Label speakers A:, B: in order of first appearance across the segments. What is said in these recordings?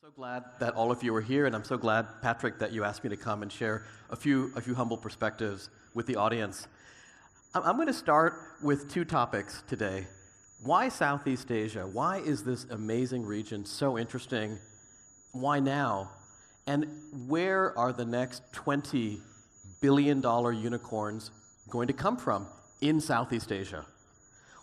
A: So glad that all of you are here, and I'm so glad, Patrick, that you asked me to come and share a few humble perspectives with the audience. I'm going to start with two topics today. Why Southeast Asia? Why is this amazing region so interesting? Why now? And where are the next $20 billion unicorns going to come from in Southeast Asia?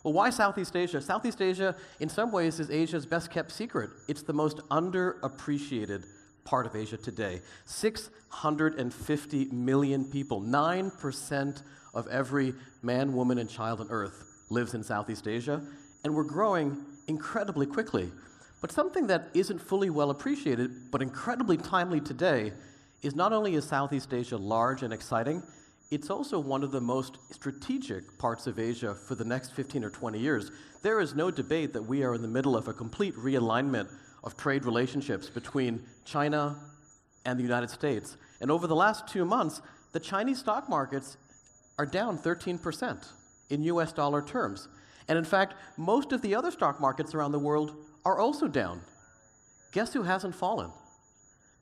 A: Well, why Southeast Asia? Southeast Asia, in some ways, is Asia's best-kept secret. It's the most underappreciated part of Asia today. 650 million people, 9% of every man, woman, and child on Earth lives in Southeast Asia, and we're growing incredibly quickly. But something that isn't fully well appreciated, but incredibly timely today, is not only is Southeast Asia large and exciting, it's also one of the most strategic parts of Asia for the next 15 or 20 years. There is no debate that we are in the middle of a complete realignment of trade relationships between China and the United States. And over the last 2 months, the Chinese stock markets are down 13% in US dollar terms. And in fact, most of the other stock markets around the world are also down. Guess who hasn't fallen?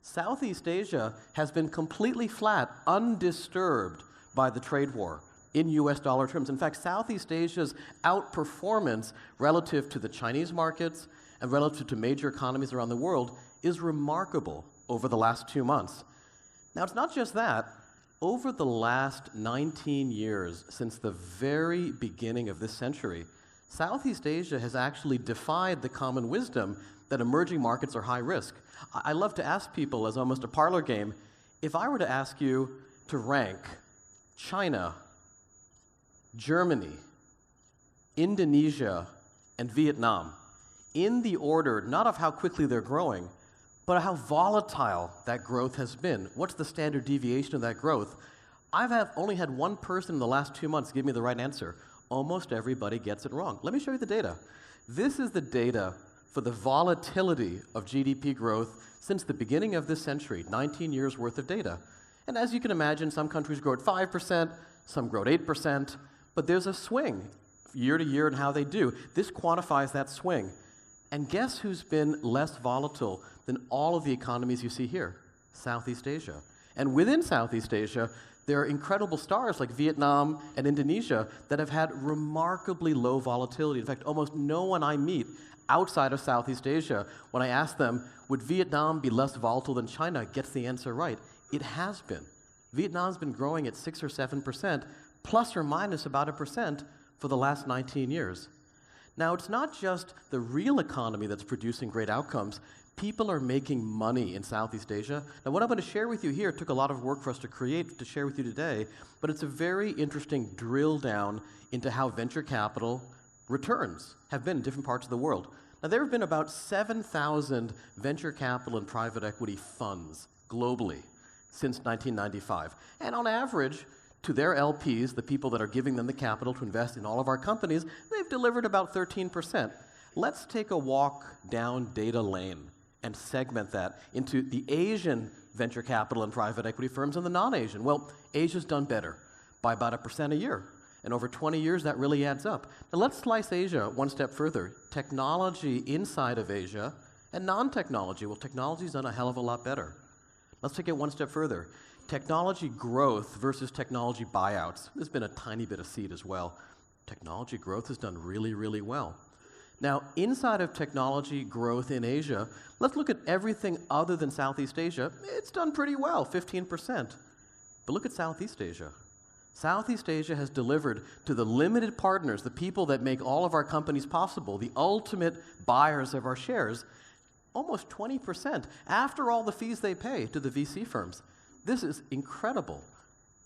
A: Southeast Asia has been completely flat, undisturbed by the trade war in US dollar terms. In fact, Southeast Asia's outperformance relative to the Chinese markets and relative to major economies around the world is remarkable over the last 2 months. Now, it's not just that. Over the last 19 years, since the very beginning of this century, Southeast Asia has actually defied the common wisdom that emerging markets are high risk. I love to ask people, as almost a parlor game, if I were to ask you to rank China, Germany, Indonesia, and Vietnam in the order, not of how quickly they're growing, but how volatile that growth has been. What's the standard deviation of that growth? I've only had one person in the last 2 months give me the right answer. Almost everybody gets it wrong. Let me show you the data. This is the data for the volatility of GDP growth since the beginning of this century, 19 years worth of data. And as you can imagine, some countries grow at 5%, some grow at 8%, but there's a swing year to year in how they do. This quantifies that swing. And guess who's been less volatile than all of the economies you see here? Southeast Asia. And within Southeast Asia, there are incredible stars like Vietnam and Indonesia that have had remarkably low volatility. In fact, almost no one I meet outside of Southeast Asia, when I ask them, would Vietnam be less volatile than China, gets the answer right. It has been. Vietnam's been growing at 6 or 7%, plus or minus about 1% for the last 19 years. Now, it's not just the real economy that's producing great outcomes. People are making money in Southeast Asia. Now, what I'm going to share with you here took a lot of work for us to create, to share with you today, but it's a very interesting drill down into how venture capital returns have been in different parts of the world. Now, there have been about 7,000 venture capital and private equity funds globally since 1995. And on average, to their LPs, the people that are giving them the capital to invest in all of our companies, they've delivered about 13%. Let's take a walk down data lane and segment that into the Asian venture capital and private equity firms and the non-Asian. Well, Asia's done better by about 1% a year. And over 20 years, that really adds up. Now let's slice Asia one step further. Technology inside of Asia and non-technology. Well, technology's done a hell of a lot better. Let's take it one step further. Technology growth versus technology buyouts. There's been a tiny bit of seed as well. Technology growth has done really, really well. Now, inside of technology growth in Asia, let's look at everything other than Southeast Asia. It's done pretty well, 15%. But look at Southeast Asia. Southeast Asia has delivered to the limited partners, the people that make all of our companies possible, the ultimate buyers of our shares, almost 20% after all the fees they pay to the VC firms. This is incredible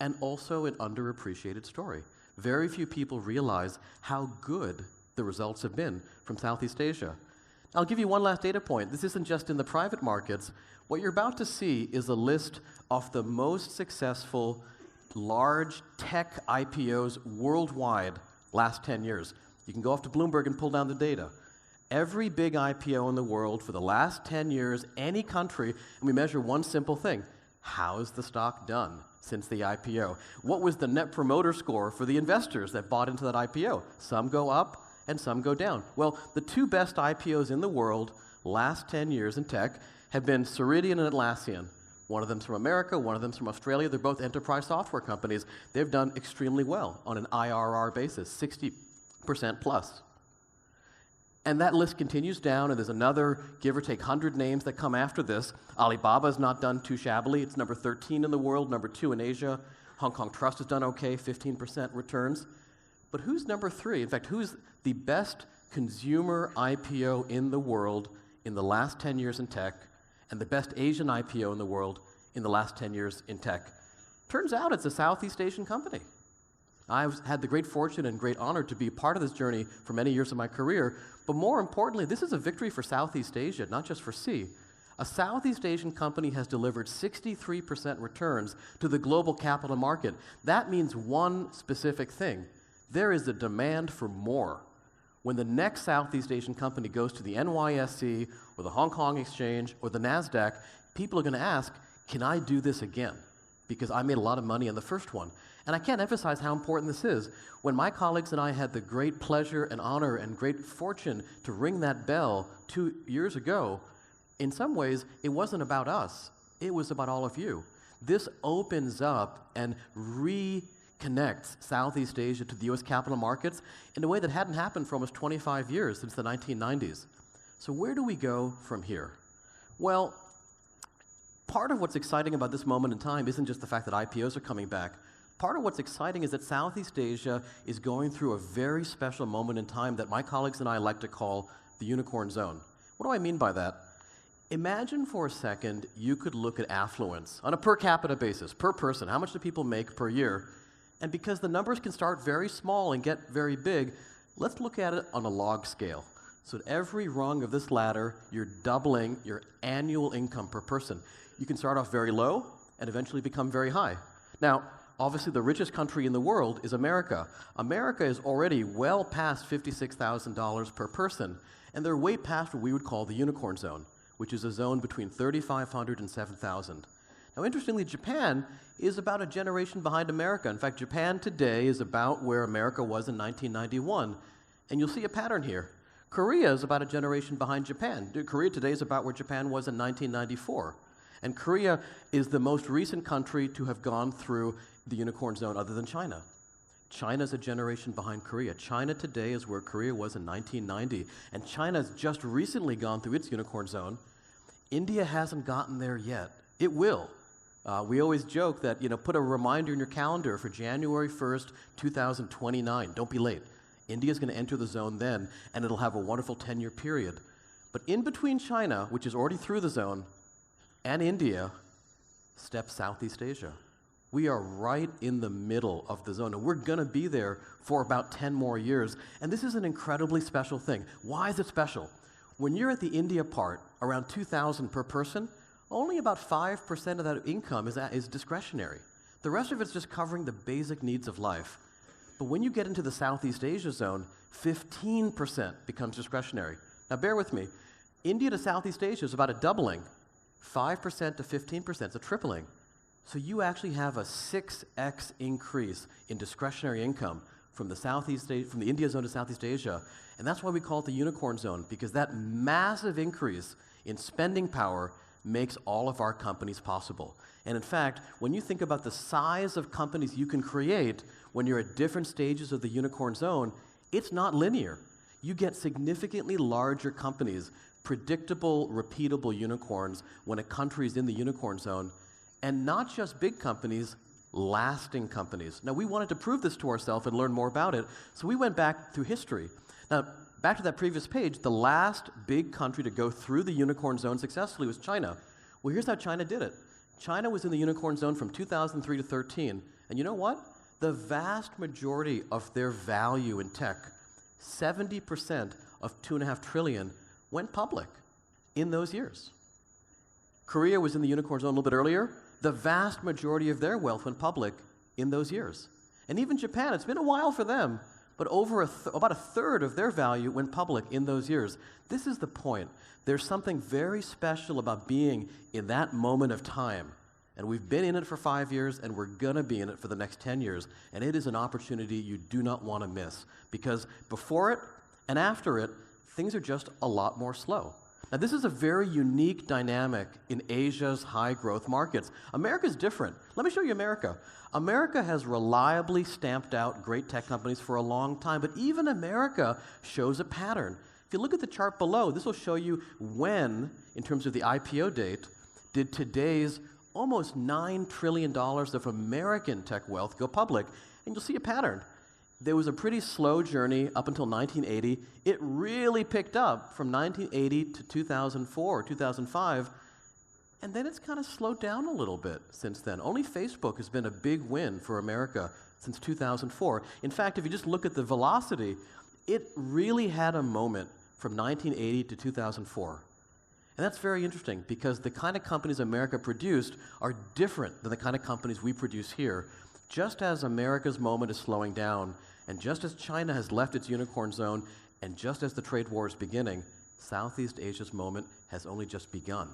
A: and also an underappreciated story. Very few people realize how good the results have been from Southeast Asia. I'll give you one last data point. This isn't just in the private markets. What you're about to see is a list of the most successful large tech IPOs worldwide last 10 years. You can go off to Bloomberg and pull down the data. Every big IPO in the world for the last 10 years, any country, and we measure one simple thing. How's the stock done since the IPO? What was the net promoter score for the investors that bought into that IPO? Some go up and some go down. Well, the two best IPOs in the world last 10 years in tech have been Ceridian and Atlassian. One of them's from America, one of them's from Australia. They're both enterprise software companies. They've done extremely well on an IRR basis, 60% plus. And that list continues down, and there's another, give or take, 100 names that come after this. Alibaba's not done too shabbily. It's number 13 in the world, number 2 in Asia. Hong Kong Trust has done okay, 15% returns. But who's number 3? In fact, who's the best consumer IPO in the world in the last 10 years in tech, and the best Asian IPO in the world in the last 10 years in tech? Turns out it's a Southeast Asian company. I've had the great fortune and great honor to be part of this journey for many years of my career, but more importantly, this is a victory for Southeast Asia, not just for C. A Southeast Asian company has delivered 63% returns to the global capital market. That means one specific thing. There is a demand for more. When the next Southeast Asian company goes to the NYSE or the Hong Kong Exchange or the NASDAQ, people are going to ask, can I do this again? Because I made a lot of money in the first one. And I can't emphasize how important this is. When my colleagues and I had the great pleasure and honor and great fortune to ring that bell 2 years ago, in some ways, it wasn't about us. It was about all of you. This opens up and reconnects Southeast Asia to the U.S. capital markets in a way that hadn't happened for almost 25 years, since the 1990s. So where do we go from here? Well, part of what's exciting about this moment in time isn't just the fact that IPOs are coming back. Part of what's exciting is that Southeast Asia is going through a very special moment in time that my colleagues and I like to call the unicorn zone. What do I mean by that? Imagine for a second you could look at affluence on a per capita basis, per person. How much do people make per year? And because the numbers can start very small and get very big, let's look at it on a log scale. So at every rung of this ladder, you're doubling your annual income per person. You can start off very low and eventually become very high. Now, obviously the richest country in the world is America. America is already well past $56,000 per person, and they're way past what we would call the unicorn zone, which is a zone between $3,500 and $7,000. Now, interestingly, Japan is about a generation behind America. In fact, Japan today is about where America was in 1991, and you'll see a pattern here. Korea is about a generation behind Japan. Korea today is about where Japan was in 1994. And Korea is the most recent country to have gone through the unicorn zone other than China. China's a generation behind Korea. China today is where Korea was in 1990, and China's just recently gone through its unicorn zone. India hasn't gotten there yet. It will. We always joke that, put a reminder in your calendar for January 1st, 2029. Don't be late. India's going to enter the zone then, and it'll have a wonderful 10-year period. But in between China, which is already through the zone, and India, steps Southeast Asia. We are right in the middle of the zone, and we're going to be there for about 10 more years. And this is an incredibly special thing. Why is it special? When you're at the India part, around $2,000 per person, only about 5% of that income is discretionary. The rest of it's just covering the basic needs of life. But when you get into the Southeast Asia zone, 15% becomes discretionary. Now bear with me. India to Southeast Asia is about a doubling. 5% to 15%, it's a tripling. So you actually have a 6x increase in discretionary income from the India zone to Southeast Asia. And that's why we call it the unicorn zone, because that massive increase in spending power makes all of our companies possible. And in fact, when you think about the size of companies you can create when you're at different stages of the unicorn zone, it's not linear. You get significantly larger companies, predictable, repeatable unicorns when a country is in the unicorn zone, and not just big companies, lasting companies. Now, we wanted to prove this to ourselves and learn more about it, so we went back through history. Now, back to that previous page, the last big country to go through the unicorn zone successfully was China. Well, here's how China did it. China was in the unicorn zone from 2003 to 2013, and you know what? The vast majority of their value in tech, 70% of $2.5 trillion, went public in those years. Korea was in the unicorn zone a little bit earlier. The vast majority of their wealth went public in those years. And even Japan, it's been a while for them, but about a third of their value went public in those years. This is the point. There's something very special about being in that moment of time. And we've been in it for 5 years, and we're going to be in it for the next 10 years. And it is an opportunity you do not want to miss, because before it and after it, things are just a lot more slow. Now, this is a very unique dynamic in Asia's high-growth markets. America's different. Let me show you America. America has reliably stamped out great tech companies for a long time, but even America shows a pattern. If you look at the chart below, this will show you when, in terms of the IPO date, did today's almost $9 trillion of American tech wealth go public. And you'll see a pattern. There was a pretty slow journey up until 1980. It really picked up from 1980 to 2004 or 2005, and then it's kind of slowed down a little bit since then. Only Facebook has been a big win for America since 2004. In fact, if you just look at the velocity, it really had a moment from 1980 to 2004. And that's very interesting because the kind of companies America produced are different than the kind of companies we produce here. Just as America's moment is slowing down, and just as China has left its unicorn zone, and just as the trade war is beginning, Southeast Asia's moment has only just begun.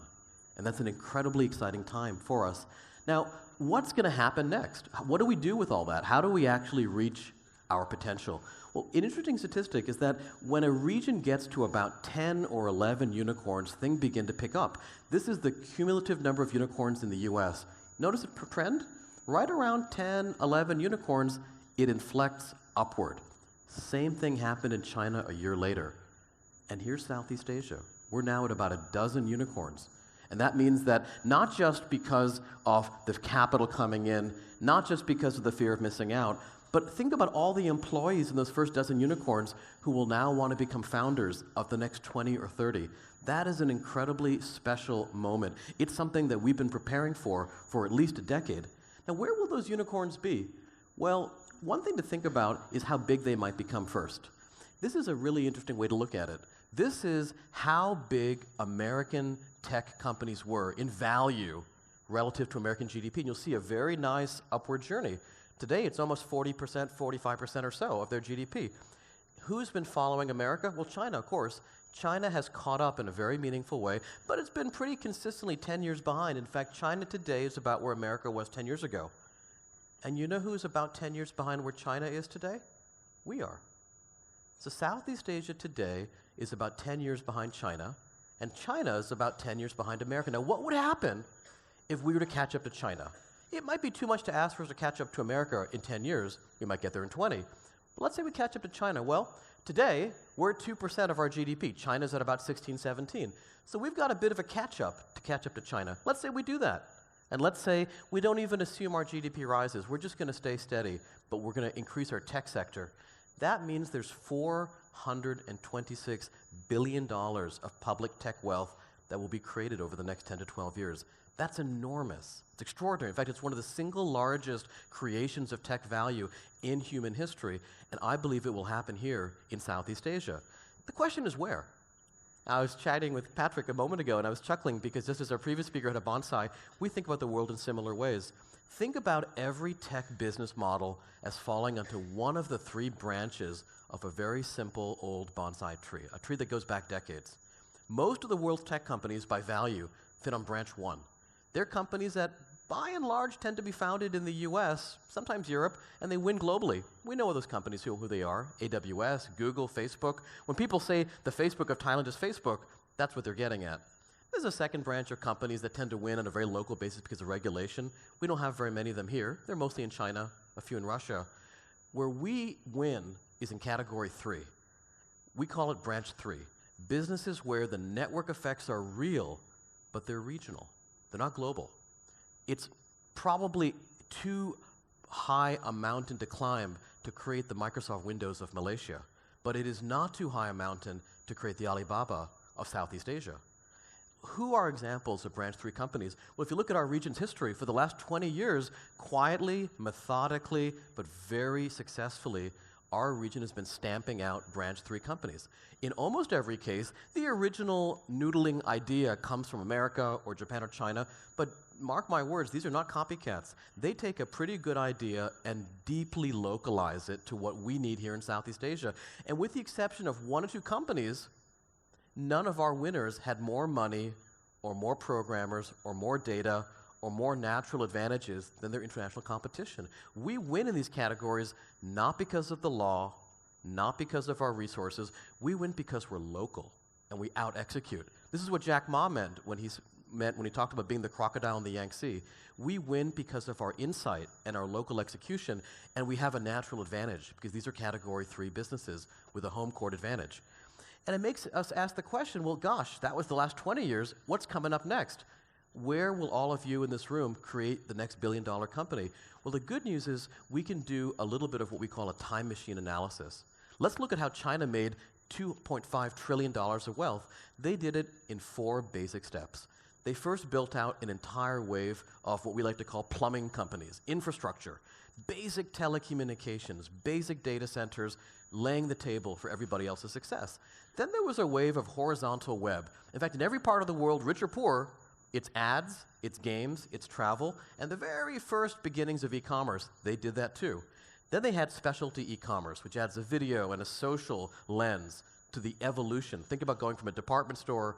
A: And that's an incredibly exciting time for us. Now, what's going to happen next? What do we do with all that? How do we actually reach our potential? Well, an interesting statistic is that when a region gets to about 10 or 11 unicorns, things begin to pick up. This is the cumulative number of unicorns in the US. Notice the trend? Right around 10, 11 unicorns, it inflects upward. Same thing happened in China a year later. And here's Southeast Asia. We're now at about a dozen unicorns. And that means that not just because of the capital coming in, not just because of the fear of missing out, but think about all the employees in those first dozen unicorns who will now want to become founders of the next 20 or 30. That is an incredibly special moment. It's something that we've been preparing for at least a decade. Now, where will those unicorns be? Well, one thing to think about is how big they might become first. This is a really interesting way to look at it. This is how big American tech companies were in value relative to American GDP. And you'll see a very nice upward journey. Today, it's almost 40%, 45% or so of their GDP. Who's been following America? Well, China, of course. China has caught up in a very meaningful way, but it's been pretty consistently 10 years behind. In fact, China today is about where America was 10 years ago. And you know who's about 10 years behind where China is today? We are. So Southeast Asia today is about 10 years behind China, and China is about 10 years behind America. Now, what would happen if we were to catch up to China? It might be too much to ask for us to catch up to America in 10 years. We might get there in 20. But let's say we catch up to China. Well, today, we're at 2% of our GDP. China's at about 16, 17. So we've got a bit of a catch-up to China. Let's say we do that. And let's say we don't even assume our GDP rises. We're just going to stay steady, but we're going to increase our tech sector. That means there's $426 billion of public tech wealth that will be created over the next 10 to 12 years. That's enormous. It's extraordinary. In fact, it's one of the single largest creations of tech value in human history, and I believe it will happen here in Southeast Asia. The question is where? I was chatting with Patrick a moment ago, and I was chuckling because just as our previous speaker had a bonsai, we think about the world in similar ways. Think about every tech business model as falling onto one of the three branches of a very simple old bonsai tree, a tree that goes back decades. Most of the world's tech companies, by value, fit on branch one. They're companies that, by and large, tend to be founded in the US, sometimes Europe, and they win globally. We know those companies who they are, AWS, Google, Facebook. When people say the Facebook of Thailand is Facebook, that's what they're getting at. There's a second branch of companies that tend to win on a very local basis because of regulation. We don't have very many of them here. They're mostly in China, a few in Russia. Where we win is in category 3. We call it branch 3. Businesses where the network effects are real, but they're regional. They're not global. It's probably too high a mountain to climb to create the Microsoft Windows of Malaysia, but it is not too high a mountain to create the Alibaba of Southeast Asia. Who are examples of branch 3 companies? Well, if you look at our region's history, for the last 20 years, quietly, methodically, but very successfully, our region has been stamping out branch 3 companies. In almost every case, the original noodling idea comes from America or Japan or China, but mark my words, these are not copycats. They take a pretty good idea and deeply localize it to what we need here in Southeast Asia. And with the exception of 1 or 2 companies, none of our winners had more money or more programmers or more data or more natural advantages than their international competition. We win in these categories not because of the law, not because of our resources. We win because we're local. and we out-execute. This is what Jack Ma meant when he talked about being the crocodile in the Yangtze. We win because of our insight and our local execution, and we have a natural advantage because these are Category 3 businesses with a home court advantage. And it makes us ask the question, well, gosh, that was the last 20 years. What's coming up next? Where will all of you in this room create the next billion-dollar company? Well, the good news is we can do a little bit of what we call a time machine analysis. Let's look at how China made $2.5 trillion of wealth. They did it in 4 basic steps. They first built out an entire wave of what we like to call plumbing companies, infrastructure, basic telecommunications, basic data centers, laying the table for everybody else's success. Then there was a wave of horizontal web. In fact, in every part of the world, rich or poor, it's ads, it's games, it's travel, and the very first beginnings of e-commerce, they did that too. Then they had specialty e-commerce, which adds a video and a social lens to the evolution. Think about going from a department store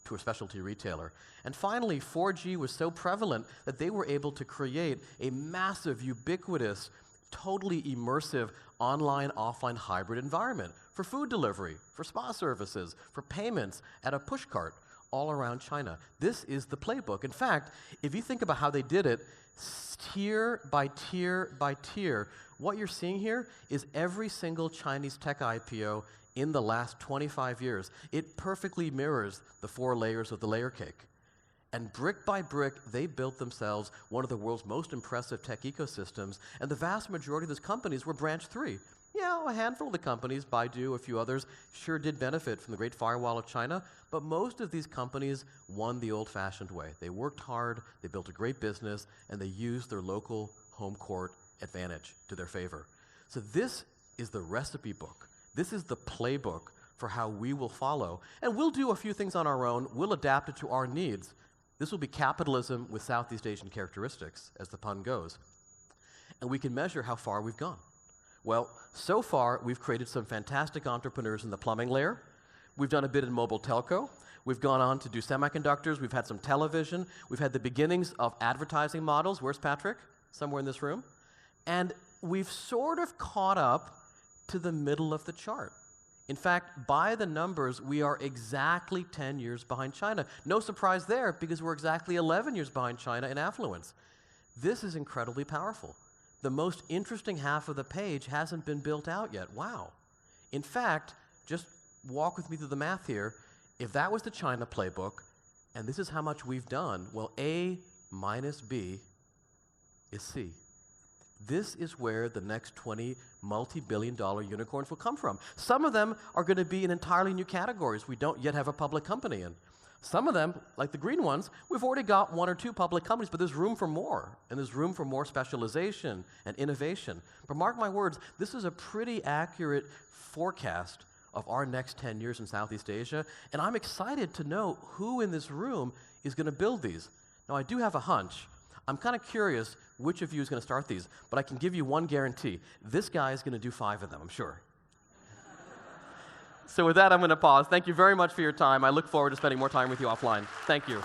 A: to a specialty retailer. And finally, 4G was so prevalent that they were able to create a massive, ubiquitous, totally immersive online-offline hybrid environment for food delivery, for spa services, for payments, at a pushcart all around China. This is the playbook. In fact, if you think about how they did it, tier by tier by tier, what you're seeing here is every single Chinese tech IPO in the last 25 years. It perfectly mirrors the 4 layers of the layer cake. And brick by brick, they built themselves one of the world's most impressive tech ecosystems, and the vast majority of those companies were branch 3. Yeah, a handful of the companies, Baidu, a few others, sure did benefit from the Great Firewall of China, but most of these companies won the old-fashioned way. They worked hard, they built a great business, and they used their local home court advantage to their favor. So this is the recipe book. This is the playbook for how we will follow. And we'll do a few things on our own. We'll adapt it to our needs. This will be capitalism with Southeast Asian characteristics, as the pun goes. And we can measure how far we've gone. Well, so far, we've created some fantastic entrepreneurs in the plumbing layer. We've done a bit in mobile telco. We've gone on to do semiconductors. We've had some television. We've had the beginnings of advertising models. Where's Patrick? Somewhere in this room. And we've sort of caught up to the middle of the chart. In fact, by the numbers, we are exactly 10 years behind China. No surprise there, because we're exactly 11 years behind China in affluence. This is incredibly powerful. The most interesting half of the page hasn't been built out yet. Wow. In fact, just walk with me through the math here. If that was the China playbook, and this is how much we've done, well, A minus B is C. This is where the next 20 multi-billion-dollar unicorns will come from. Some of them are going to be in entirely new categories we don't yet have a public company in. Some of them, like the green ones, we've already got 1 or 2 public companies, but there's room for more, and there's room for more specialization and innovation. But mark my words, this is a pretty accurate forecast of our next 10 years in Southeast Asia, and I'm excited to know who in this room is going to build these. Now, I do have a hunch. I'm kind of curious which of you is going to start these, but I can give you one guarantee. This guy is going to do 5 of them, I'm sure. So with that, I'm going to pause. Thank you very much for your time. I look forward to spending more time with you offline. Thank you.